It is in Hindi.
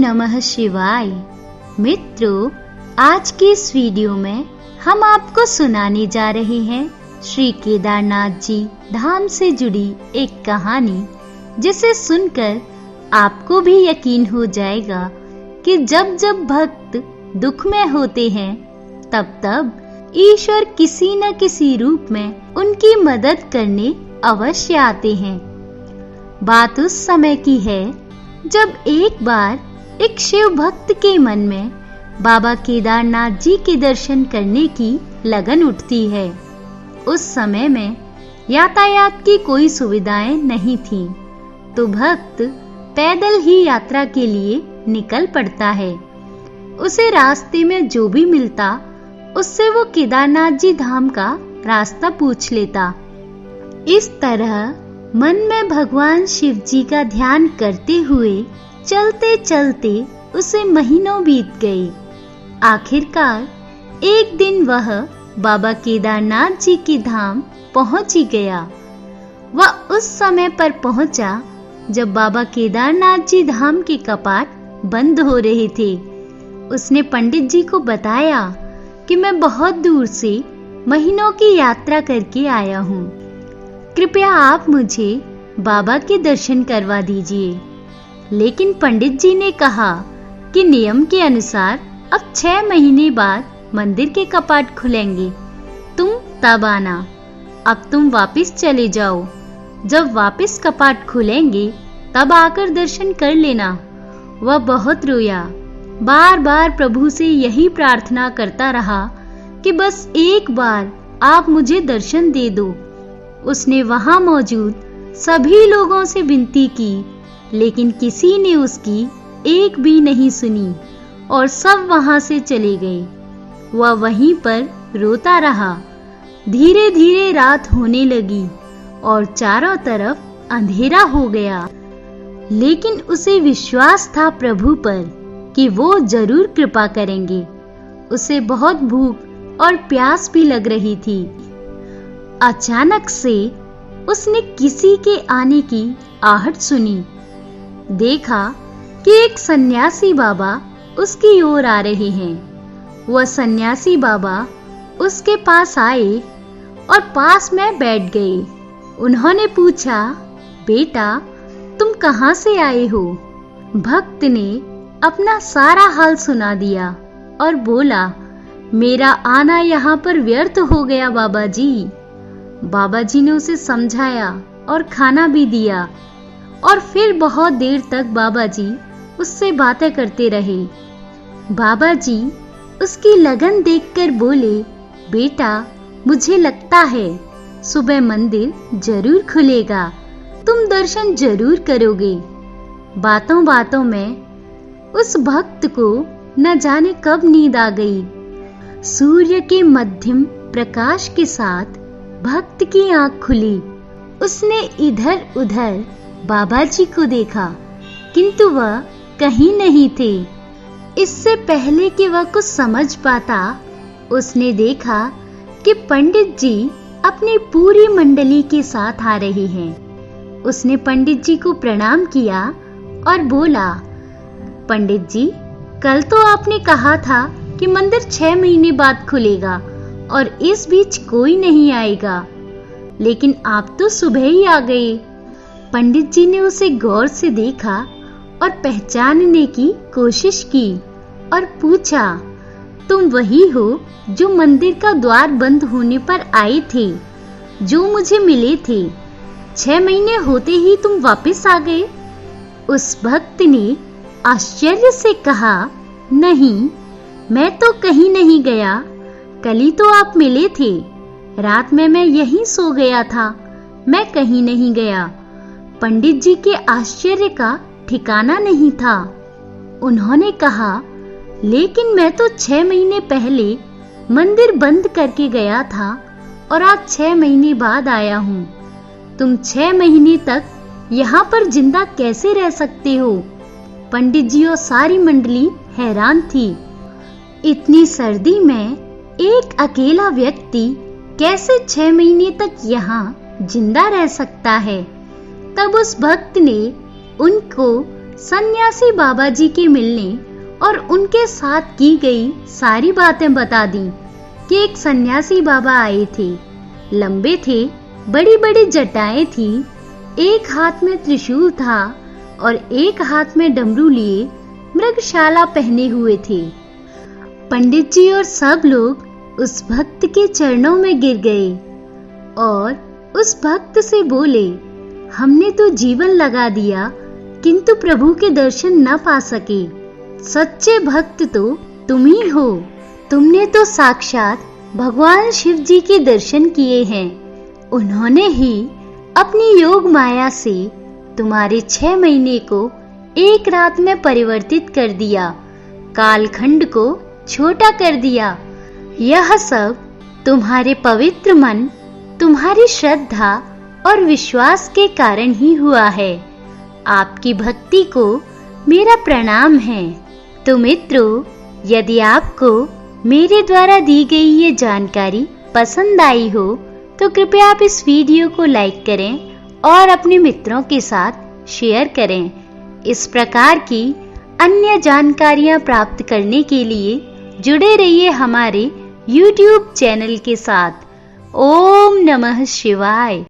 नमः शिवाय। मित्रों, आज के इस वीडियो में हम आपको सुनाने जा रहे हैं श्री केदारनाथ जी धाम से जुड़ी एक कहानी, जिसे सुनकर आपको भी यकीन हो जाएगा कि जब जब भक्त दुख में होते हैं तब तब ईश्वर किसी न किसी रूप में उनकी मदद करने अवश्य आते हैं। बात उस समय की है जब एक बार एक शिव भक्त के मन में बाबा केदारनाथ जी के दर्शन करने की लगन उठती है। उस समय में यातायात की कोई सुविधाएं नहीं थीं, तो भक्त पैदल ही यात्रा के लिए निकल पड़ता है। उसे रास्ते में जो भी मिलता उससे वो केदारनाथ जी धाम का रास्ता पूछ लेता। इस तरह मन में भगवान शिव जी का ध्यान करते हुए चलते चलते उसे महीनों बीत गए। आखिरकार एक दिन वह बाबा केदारनाथ जी की धाम पहुंच ही गया। वह उस समय पर पहुंचा जब बाबा केदारनाथ जी धाम के कपाट बंद हो रहे थे। उसने पंडित जी को बताया कि मैं बहुत दूर से महीनों की यात्रा करके आया हूँ, कृपया आप मुझे बाबा के दर्शन करवा दीजिए। लेकिन पंडित जी ने कहा कि नियम के अनुसार अब 6 महीने बाद मंदिर के कपाट खुलेंगे, तुम तब आना। अब तुम वापस चले जाओ, जब वापस कपाट खुलेंगे तब आकर दर्शन कर लेना। वह बहुत रोया, बार बार प्रभु से यही प्रार्थना करता रहा कि बस एक बार आप मुझे दर्शन दे दो। उसने वहां मौजूद सभी लोगों से विनती की, लेकिन किसी ने उसकी एक भी नहीं सुनी और सब वहां से चले गए। वह वहीं पर रोता रहा। धीरे धीरे रात होने लगी और चारों तरफ अंधेरा हो गया, लेकिन उसे विश्वास था प्रभु पर कि वो जरूर कृपा करेंगे। उसे बहुत भूख और प्यास भी लग रही थी। अचानक से उसने किसी के आने की आहट सुनी। देखा कि एक सन्यासी बाबा उसकी ओर आ रहे हैं। वह सन्यासी बाबा उसके पास आए और पास में बैठ गए। उन्होंने पूछा, बेटा तुम कहाँ से आए हो? भक्त ने अपना सारा हाल सुना दिया और बोला, मेरा आना यहाँ पर व्यर्थ हो गया बाबा जी। बाबा जी ने उसे समझाया और खाना भी दिया और फिर बहुत देर तक बाबा जी उससे बातें करते रहे। बाबा जी उसकी लगन देखकर बोले, बेटा मुझे लगता है सुबह मंदिर जरूर खुलेगा, तुम दर्शन जरूर करोगे। बातों बातों में उस भक्त को न जाने कब नींद आ गई। सूर्य के मध्यम प्रकाश के साथ भक्त की आंख खुली। उसने इधर उधर बाबा जी को देखा, किंतु वह कहीं नहीं थे। इससे पहले कि वह कुछ समझ पाता, उसने देखा कि पंडित जी अपनी पूरी मंडली के साथ आ रहे हैं। उसने पंडित जी को प्रणाम किया और बोला, पंडित जी कल तो आपने कहा था कि मंदिर 6 महीने बाद खुलेगा और इस बीच कोई नहीं आएगा, लेकिन आप तो सुबह ही आ गए। पंडित जी ने उसे गौर से देखा और पहचानने की कोशिश की और पूछा, तुम वही हो जो मंदिर का द्वार बंद होने पर आए थे, जो मुझे मिले थे? 6 महीने होते ही तुम वापस आ गए? उस भक्त ने आश्चर्य से कहा, नहीं, मैं तो कहीं नहीं गया। कल ही तो आप मिले थे। रात में मैं यहीं सो गया था, मैं कहीं नहीं गया। पंडित जी के आश्चर्य का ठिकाना नहीं था। उन्होंने कहा, लेकिन मैं तो 6 महीने पहले मंदिर बंद करके गया था और आज 6 महीने बाद आया हूँ। तुम 6 महीने तक यहाँ पर जिंदा कैसे रह सकते हो? पंडित जी और सारी मंडली हैरान थी। इतनी सर्दी में एक अकेला व्यक्ति कैसे 6 महीने तक यहाँ जिंदा रह सकता है? तब उस भक्त ने उनको सन्यासी बाबा जी के मिलने और उनके साथ की गई सारी बातें बता दी कि एक सन्यासी बाबा आए थे, लंबे थे, बड़ी बड़ी जटाएं थी, एक हाथ में त्रिशूल था और एक हाथ में डमरू लिए मृगशाला पहने हुए थे। पंडित जी और सब लोग उस भक्त के चरणों में गिर गए और उस भक्त से बोले, हमने तो जीवन लगा दिया किंतु प्रभु के दर्शन न पा सके। सच्चे भक्त तो तुम ही हो। तुमने तो साक्षात भगवान शिव जी के दर्शन किए हैं। उन्होंने ही अपनी योग माया से तुम्हारे 6 महीने को एक रात में परिवर्तित कर दिया, कालखंड को छोटा कर दिया। यह सब तुम्हारे पवित्र मन, तुम्हारी श्रद्धा और विश्वास के कारण ही हुआ है। आपकी भक्ति को मेरा प्रणाम है। तो मित्रों, यदि आपको मेरे द्वारा दी गई ये जानकारी पसंद आई हो तो कृपया आप इस वीडियो को लाइक करें और अपने मित्रों के साथ शेयर करें। इस प्रकार की अन्य जानकारियां प्राप्त करने के लिए जुड़े रहिए हमारे YouTube चैनल के साथ। ओम नमः शिवाय।